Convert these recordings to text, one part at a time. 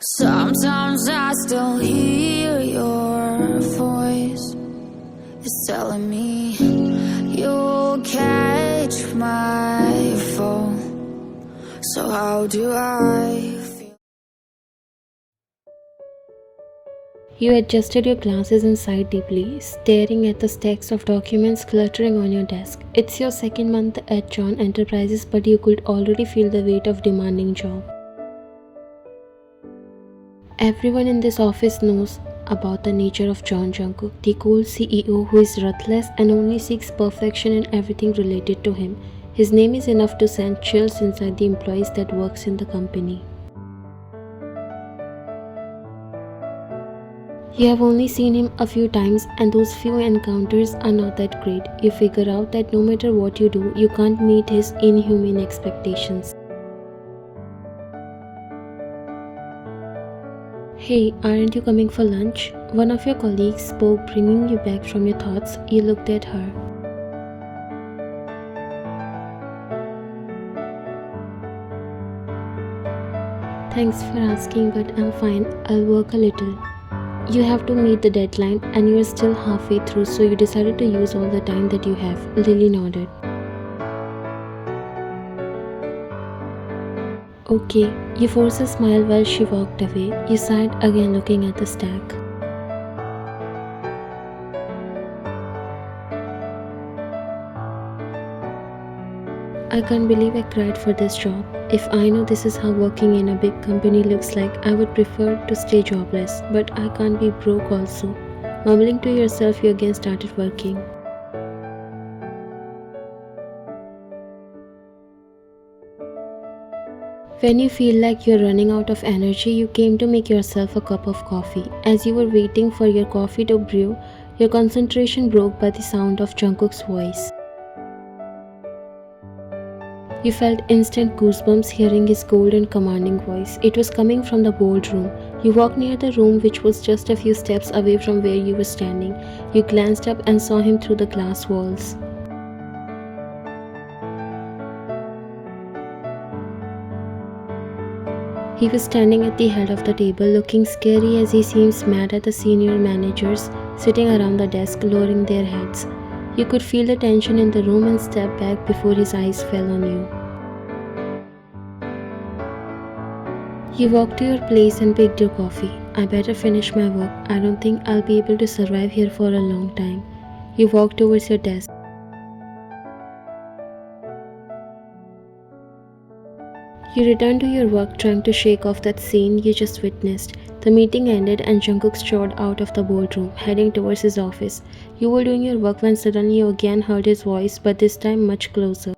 Sometimes I still hear your voice. It's telling me you'll catch my fall. So how do I feel? You adjusted your glasses and sighed deeply, staring at the stacks of documents cluttering on your desk. It's your second month at John Enterprises, but you could already feel the weight of demanding job. Everyone in this office knows about the nature of John Jungkook, the cool CEO who is ruthless and only seeks perfection in everything related to him. His name is enough to send chills inside the employees that works in the company. You have only seen him a few times, and those few encounters are not that great. You figure out that no matter what you do, you can't meet his inhuman expectations. Hey, aren't you coming for lunch? One of your colleagues spoke, bringing you back from your thoughts. You looked at her. Thanks for asking, but I'm fine. I'll work a little. You have to meet the deadline and you are still halfway through, so you decided to use all the time that you have. Lily nodded. Okay, you forced a smile while she walked away. You sighed again, looking at the stack. I can't believe I cried for this job. If I know this is how working in a big company looks like, I would prefer to stay jobless, but I can't be broke also. Mumbling to yourself, you again started working. When you feel like you're running out of energy, you came to make yourself a cup of coffee. As you were waiting for your coffee to brew, your concentration broke by the sound of Jungkook's voice. You felt instant goosebumps hearing his cold and commanding voice. It was coming from the boardroom. You walked near the room, which was just a few steps away from where you were standing. You glanced up and saw him through the glass walls. He was standing at the head of the table, looking scary as he seems mad at the senior managers sitting around the desk, lowering their heads. You could feel the tension in the room and stepped back before his eyes fell on you. You walked to your place and picked your coffee. I better finish my work. I don't think I'll be able to survive here for a long time. You walked towards your desk. You returned to your work, trying to shake off that scene you just witnessed. The meeting ended and Jungkook strode out of the boardroom, heading towards his office. You were doing your work when suddenly you again heard his voice, but this time much closer.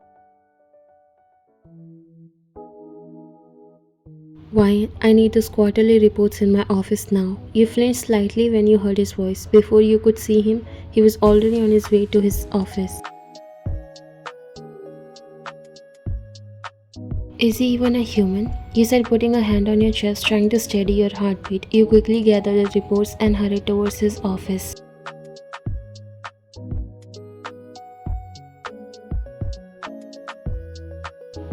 Why, I need those quarterly reports in my office now. You flinched slightly when you heard his voice. Before you could see him, he was already on his way to his office. Is he even a human? You said, putting a hand on your chest, trying to steady your heartbeat. You quickly gathered the reports and hurried towards his office.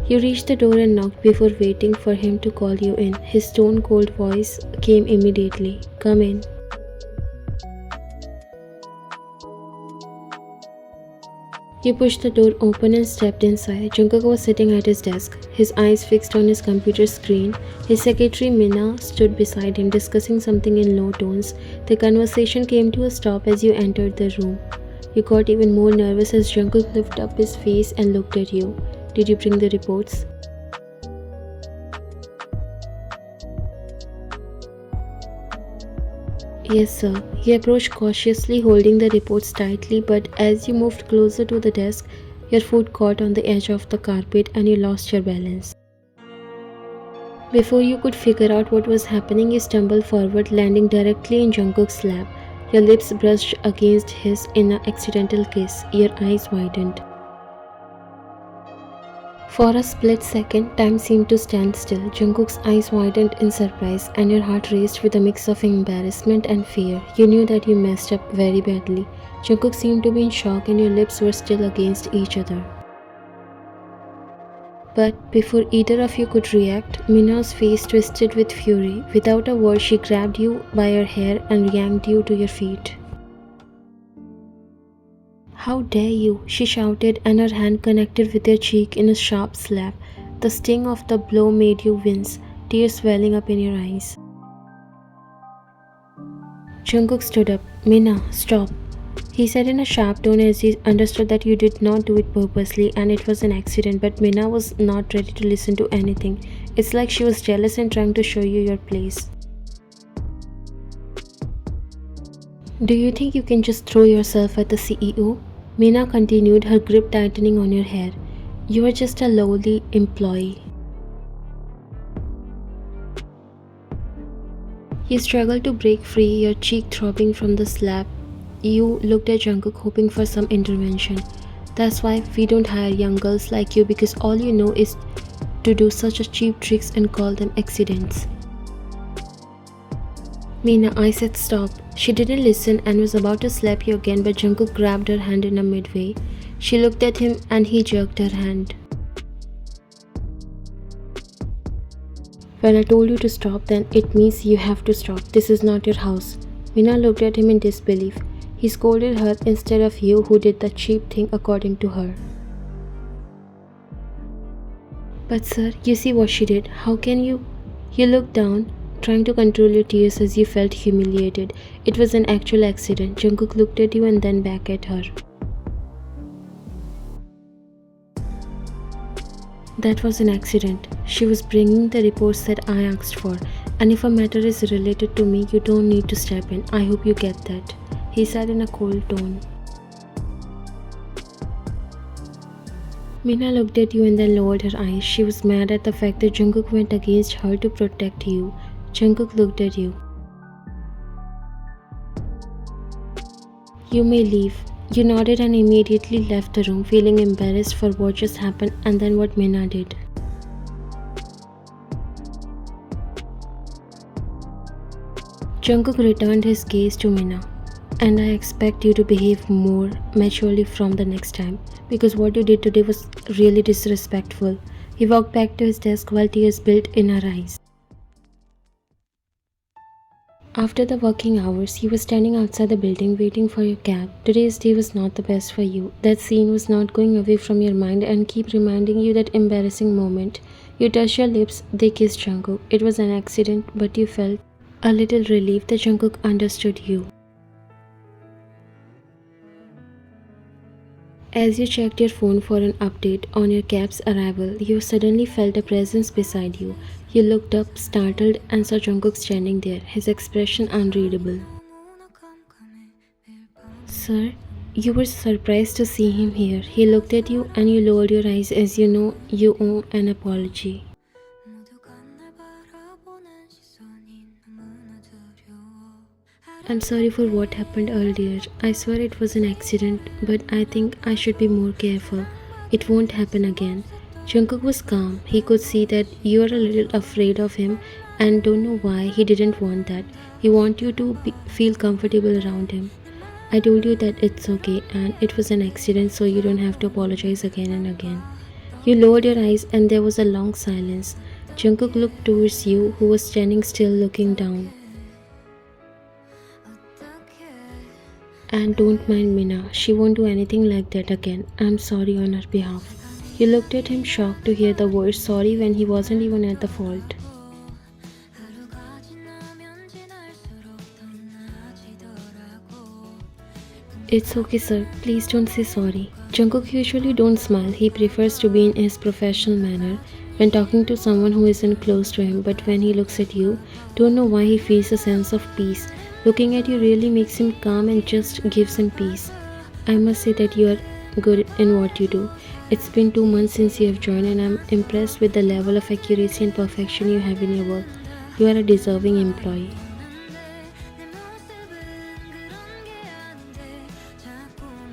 You reached the door and knocked before waiting for him to call you in. His stone-cold voice came immediately. Come in. You pushed the door open and stepped inside. Jungkook was sitting at his desk, his eyes fixed on his computer screen. His secretary Minna stood beside him, discussing something in low tones. The conversation came to a stop as you entered the room. You got even more nervous as Jungkook lifted up his face and looked at you. Did you bring the reports? Yes, sir. He approached cautiously, holding the reports tightly, but as you moved closer to the desk, your foot caught on the edge of the carpet and you lost your balance. Before you could figure out what was happening, you stumbled forward, landing directly in Jungkook's lap. Your lips brushed against his in an accidental kiss. Your eyes widened. For a split second, time seemed to stand still. Jungkook's eyes widened in surprise, and your heart raced with a mix of embarrassment and fear. You knew that you messed up very badly. Jungkook seemed to be in shock, and your lips were still against each other. But before either of you could react, Mina's face twisted with fury. Without a word, she grabbed you by your hair and yanked you to your feet. How dare you, she shouted, and her hand connected with your cheek in a sharp slap. The sting of the blow made you wince, tears welling up in your eyes. Jungkook stood up. Mina, stop. He said in a sharp tone as he understood that you did not do it purposely and it was an accident, but Mina was not ready to listen to anything. It's like she was jealous and trying to show you your place. Do you think you can just throw yourself at the CEO? Mina continued, her grip tightening on your hair. You are just a lowly employee. You struggled to break free, your cheek throbbing from the slap. You looked at Jungkook hoping for some intervention. That's why we don't hire young girls like you, because all you know is to do such a cheap tricks and call them accidents. Mina, I said stop. She didn't listen and was about to slap you again, but Jungkook grabbed her hand in a midway. She looked at him and he jerked her hand. When I told you to stop, then it means you have to stop. This is not your house. Mina looked at him in disbelief. He scolded her instead of you, who did the cheap thing according to her. But sir, you see what she did. How can you? You looked down, trying to control your tears as you felt humiliated. It was an actual accident. Jungkook looked at you and then back at her. That was an accident. She was bringing the reports that I asked for, and if a matter is related to me, you don't need to step in. I hope you get that, he said in a cold tone. Mina looked at you and then lowered her eyes. She was mad at the fact that Jungkook went against her to protect you. Jungkook looked at you. You may leave. You nodded and immediately left the room, feeling embarrassed for what just happened and then what Mina did. Jungkook returned his gaze to Mina. And I expect you to behave more maturely from the next time, because what you did today was really disrespectful. He walked back to his desk while tears built in her eyes. After the working hours, he was standing outside the building waiting for your cab. Today's day was not the best for you. That scene was not going away from your mind and keep reminding you that embarrassing moment. You touched your lips, they kissed Jungkook. It was an accident, but you felt a little relief that Jungkook understood you. As you checked your phone for an update on your cab's arrival, you suddenly felt a presence beside you. You looked up, startled, and saw Jungkook standing there, his expression unreadable. Sir, you were surprised to see him here. He looked at you and you lowered your eyes as you know you owe an apology. I'm sorry for what happened earlier. I swear it was an accident, but I think I should be more careful. It won't happen again. Jungkook was calm. He could see that you are a little afraid of him and don't know why he didn't want that. He wants you to feel comfortable around him. I told you that it's okay and it was an accident, so you don't have to apologize again and again. You lowered your eyes and there was a long silence. Jungkook looked towards you, who was standing still looking down. And don't mind Mina, she won't do anything like that again. I'm sorry on her behalf. You looked at him shocked to hear the word sorry when he wasn't even at the fault. It's okay sir, please don't say sorry. Jungkook usually don't smile, he prefers to be in his professional manner when talking to someone who isn't close to him, but when he looks at you, don't know why he feels a sense of peace. Looking at you really makes him calm and just gives him peace. I must say that you are good in what you do. It's been 2 months since you have joined and I'm impressed with the level of accuracy and perfection you have in your work. You are a deserving employee.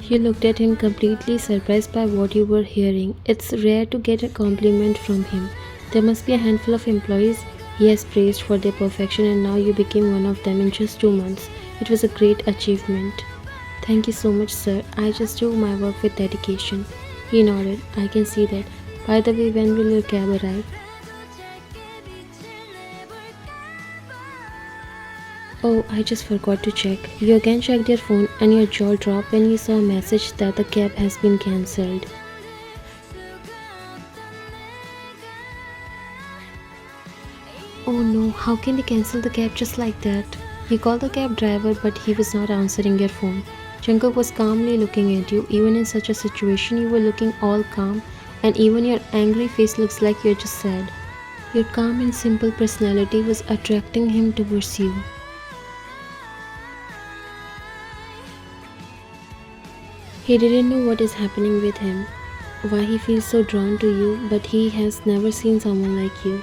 You looked at him completely surprised by what you were hearing. It's rare to get a compliment from him. There must be a handful of employees he has praised for their perfection and now you became one of them in just 2 months. It was a great achievement. Thank you so much, sir. I just do my work with dedication. He nodded. I can see that. By the way, when will your cab arrive? Oh, I just forgot to check. You again checked your phone and your jaw dropped when you saw a message that the cab has been cancelled. Oh no, how can they cancel the cab just like that? You called the cab driver but he was not answering your phone. Jungkook was calmly looking at you. Even in such a situation, you were looking all calm, and even your angry face looks like you're just sad. Your calm and simple personality was attracting him towards you. He didn't know what is happening with him, why he feels so drawn to you, but he has never seen someone like you.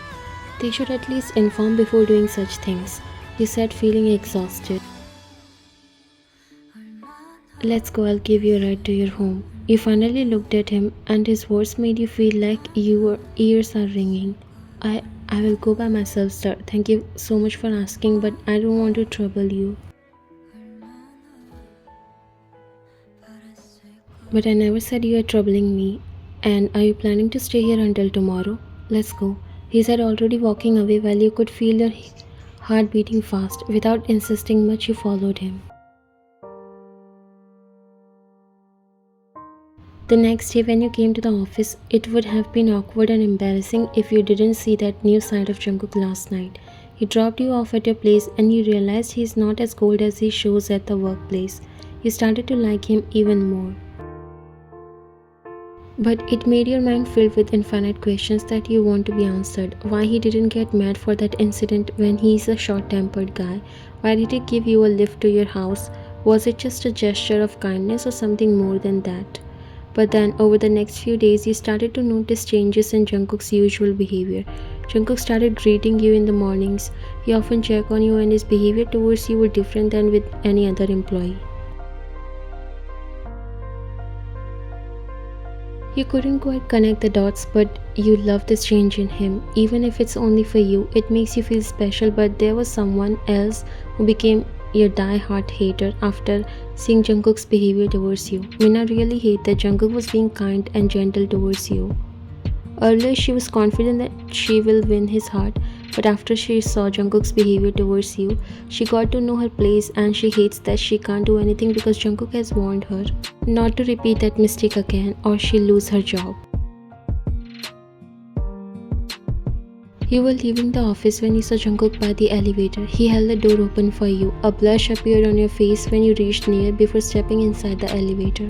They should at least inform before doing such things, he said, feeling exhausted. Let's go, I'll give you a ride to your home. You finally looked at him, and his words made you feel like your ears are ringing. I will go by myself, sir. Thank you so much for asking, but I don't want to trouble you. But I never said you are troubling me. And are you planning to stay here until tomorrow? Let's go. He said, already walking away while you could feel your heart beating fast. Without insisting much, you followed him. The next day when you came to the office, it would have been awkward and embarrassing if you didn't see that new side of Jungkook last night. He dropped you off at your place and you realized he is not as cold as he shows at the workplace. You started to like him even more. But it made your mind filled with infinite questions that you want to be answered. Why he didn't get mad for that incident when he's a short-tempered guy? Why did he give you a lift to your house? Was it just a gesture of kindness or something more than that? But then, over the next few days, you started to notice changes in Jungkook's usual behavior. Jungkook started greeting you in the mornings. He often checked on you and his behavior towards you was different than with any other employee. You couldn't quite connect the dots, but you love this change in him. Even if it's only for you, it makes you feel special, but there was someone else who became your die-hard hater after seeing Jungkook's behavior towards you. Mina really hated that Jungkook was being kind and gentle towards you. Earlier, she was confident that she will win his heart, but after she saw Jungkook's behavior towards you, she got to know her place and she hates that she can't do anything because Jungkook has warned her not to repeat that mistake again or she'll lose her job. You were leaving the office when you saw Jungkook by the elevator. He held the door open for you. A blush appeared on your face when you reached near before stepping inside the elevator.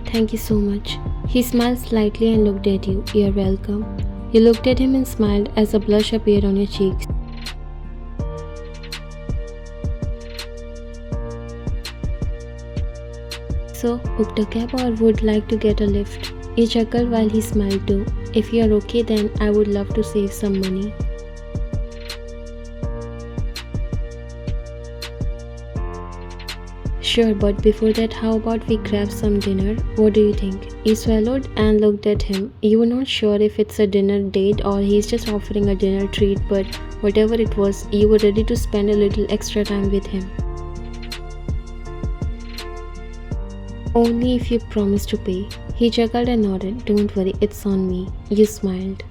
Thank you so much. He smiled slightly and looked at you. You're welcome. You looked at him and smiled as a blush appeared on your cheeks. So, booked a cab or would like to get a lift? He chuckled while he smiled too. If you are okay, then I would love to save some money. Sure, but before that, how about we grab some dinner? What do you think? You swallowed and looked at him. You were not sure if it's a dinner date or he's just offering a dinner treat, but whatever it was, you were ready to spend a little extra time with him. Only if you promise to pay. He chuckled and nodded. Don't worry, it's on me. You smiled.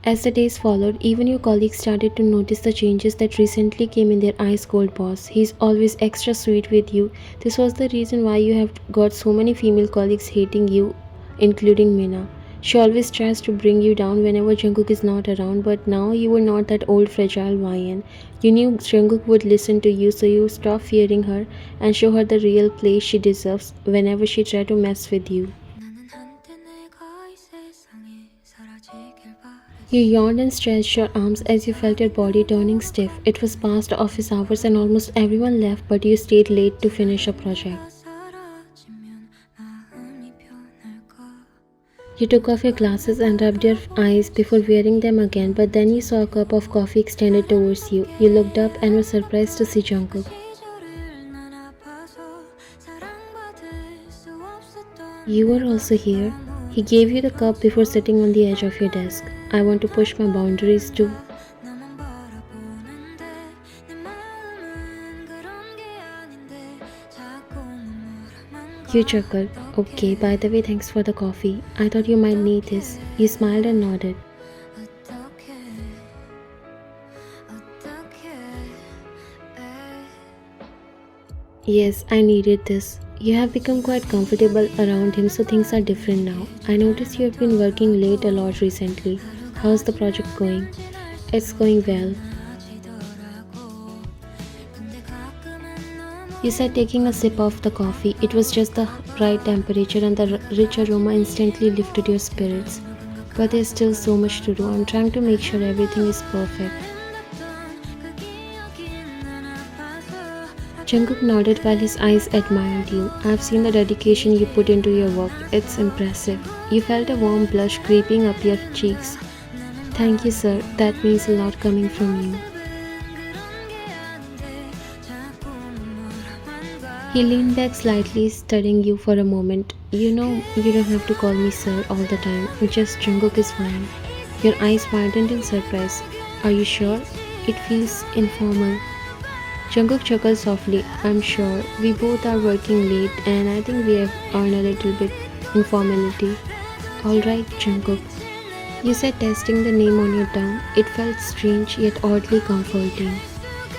As the days followed, even your colleagues started to notice the changes that recently came in their ice-cold boss. He's always extra sweet with you. This was the reason why you have got so many female colleagues hating you, including Mina. She always tries to bring you down whenever Jungkook is not around, but now you were not that old fragile YN. You knew Jungkook would listen to you, so you stopped fearing her and show her the real place she deserves whenever she tried to mess with you. You yawned and stretched your arms as you felt your body turning stiff. It was past office hours and almost everyone left, but you stayed late to finish a project. You took off your glasses and rubbed your eyes before wearing them again, but then you saw a cup of coffee extended towards you. You looked up and were surprised to see Jungkook. You were also here. He gave you the cup before sitting on the edge of your desk. I want to push my boundaries too. You chuckled. Okay, by the way, thanks for the coffee. I thought you might need this. You smiled and nodded. Yes, I needed this. You have become quite comfortable around him, so things are different now. I noticed you have been working late a lot recently. How's the project going? It's going well. You said, taking a sip of the coffee. It was just the right temperature and the rich aroma instantly lifted your spirits. But there's still so much to do. I'm trying to make sure everything is perfect. Jungkook nodded while his eyes admired you. I've seen the dedication you put into your work. It's impressive. You felt a warm blush creeping up your cheeks. Thank you, sir. That means a lot coming from you. He leaned back slightly, studying you for a moment. You know, you don't have to call me sir all the time. Just Jungkook is fine. Your eyes widened in surprise. Are you sure? It feels informal. Jungkook chuckled softly. I'm sure. We both are working late and I think we have earned a little bit informality. Alright, Jungkook. You said, testing the name on your tongue. It felt strange yet oddly comforting.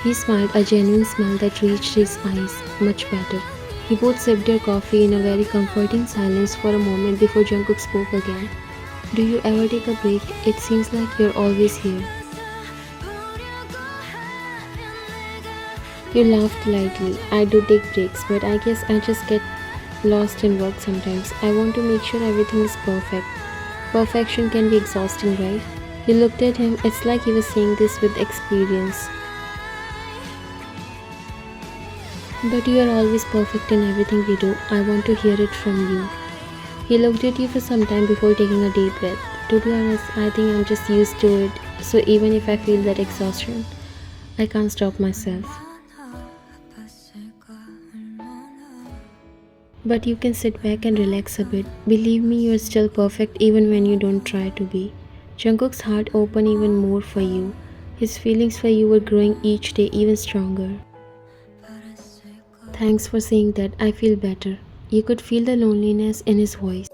He smiled, a genuine smile that reached his eyes. Much better. You both sipped your coffee in a very comforting silence for a moment before Jungkook spoke again. Do you ever take a break? It seems like you're always here. You laughed lightly. I do take breaks, but I guess I just get lost in work sometimes. I want to make sure everything is perfect. Perfection can be exhausting, right? You looked at him. It's like he was saying this with experience. But you are always perfect in everything you do. I want to hear it from you. He looked at you for some time before taking a deep breath. To be honest, I think I'm just used to it. So even if I feel that exhaustion, I can't stop myself. But you can sit back and relax a bit. Believe me, you're still perfect even when you don't try to be. Jungkook's heart opened even more for you. His feelings for you were growing each day even stronger. Thanks for saying that. I feel better. You could feel the loneliness in his voice.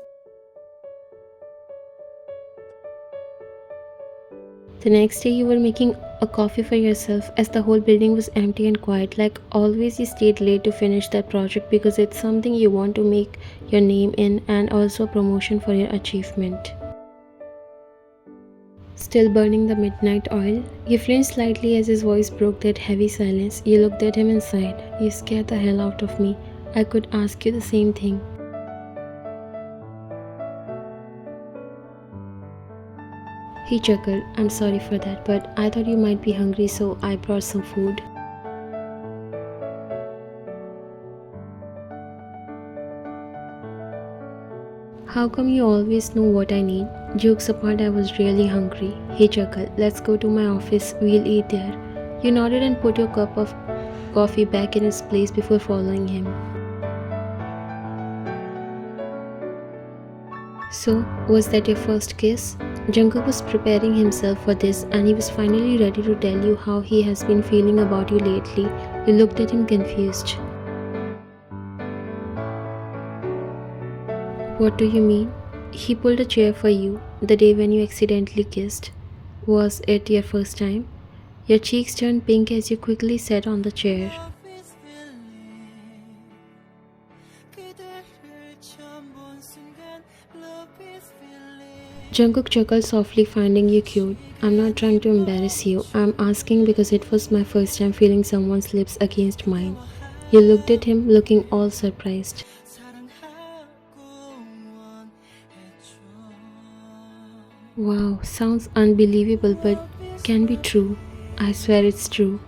The next day, you were making a coffee for yourself as the whole building was empty and quiet. Like always, you stayed late to finish that project because it's something you want to make your name in and also a promotion for your achievement. Still burning the midnight oil? You flinched slightly as his voice broke that heavy silence. You looked at him and sighed. You scared the hell out of me. I could ask you the same thing. He chuckled. I'm sorry for that, but I thought you might be hungry, so I brought some food. How come you always know what I need? Jokes apart, I was really hungry. He chuckled. Let's go to my office. We'll eat there. You nodded and put your cup of coffee back in its place before following him. So, was that your first kiss? Jungkook was preparing himself for this and he was finally ready to tell you how he has been feeling about you lately. You looked at him confused. What do you mean? He pulled a chair for you the day when you accidentally kissed. Was it your first time? Your cheeks turned pink as you quickly sat on the chair. Jungkook chuckled softly, finding you cute. I'm not trying to embarrass you. I'm asking because it was my first time feeling someone's lips against mine. You looked at him, looking all surprised. Wow, sounds unbelievable but can be true. I swear it's true.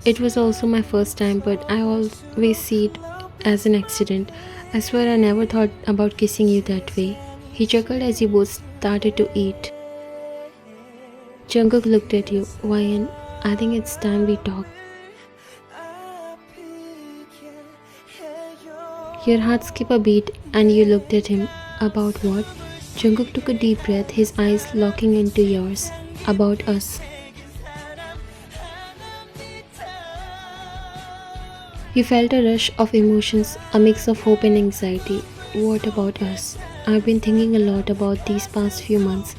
It was also my first time, but I always see it as an accident. I swear I never thought about kissing you that way. He chuckled as you both started to eat. Jungkook looked at you. Wyan, I think it's time we talk. Your heart skipped a beat and you looked at him. About what? Jungkook took a deep breath, his eyes locking into yours. About us. You felt a rush of emotions, a mix of hope and anxiety. What about us? I've been thinking a lot about these past few months,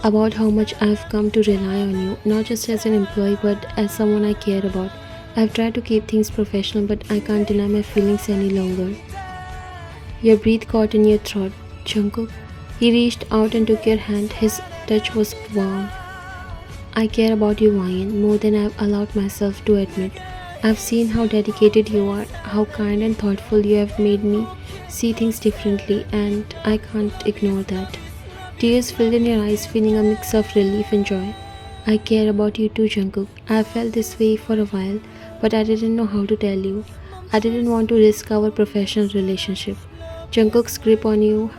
about how much I've come to rely on you, not just as an employee but as someone I care about. I've tried to keep things professional, but I can't deny my feelings any longer. Your breath caught in your throat, Jungkook. He reached out and took your hand. His touch was warm. I care about you, Ryan, more than I've allowed myself to admit. I've seen how dedicated you are, how kind and thoughtful you have made me see things differently, and I can't ignore that. Tears filled in your eyes, feeling a mix of relief and joy. I care about you too, Jungkook. I felt this way for a while, but I didn't know how to tell you. I didn't want to risk our professional relationship. Jungkook's grip on your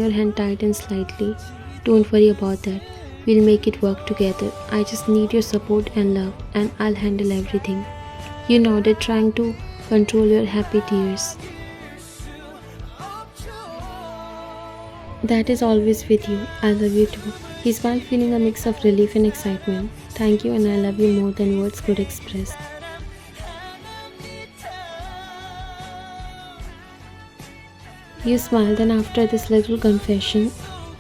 hand tightened slightly. Don't worry about that. We'll make it work together. I just need your support and love, and I'll handle everything. You nodded, trying to control your happy tears. That is always with you. I love you too. He smiled, feeling a mix of relief and excitement. Thank you, and I love you more than words could express. You smiled, and after this little confession,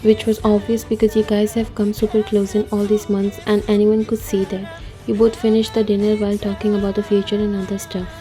which was obvious because you guys have come super close in all these months and anyone could see that, you both finished the dinner while talking about the future and other stuff.